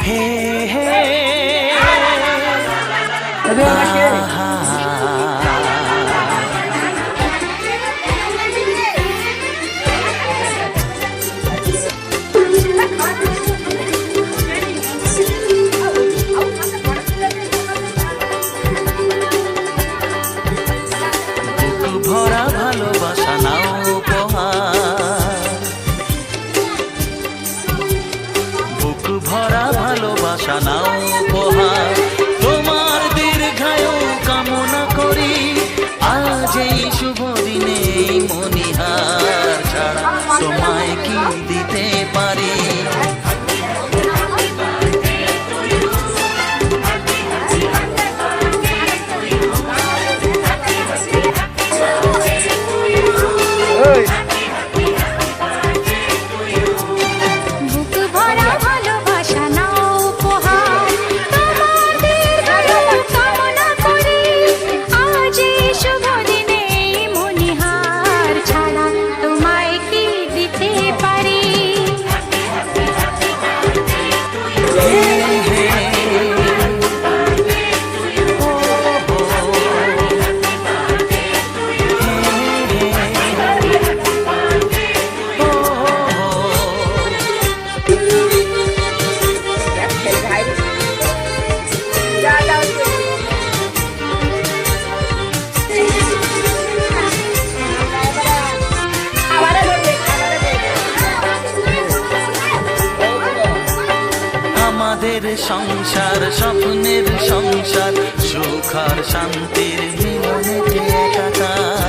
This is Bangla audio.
হে হে ভরা ভালোবাসা নাও উপহার, বুক ভরা ভালোবাসা নাও উপহার, তোমার দীর্ঘায়ু কামনা করি আজ এই শুভ দিনে মনিহার ছাড়া তোমায় কি দিতে পারি। আমাদের সংসার স্বপ্নের সংসার, সুখ আর শান্তির মিলনে একাকার।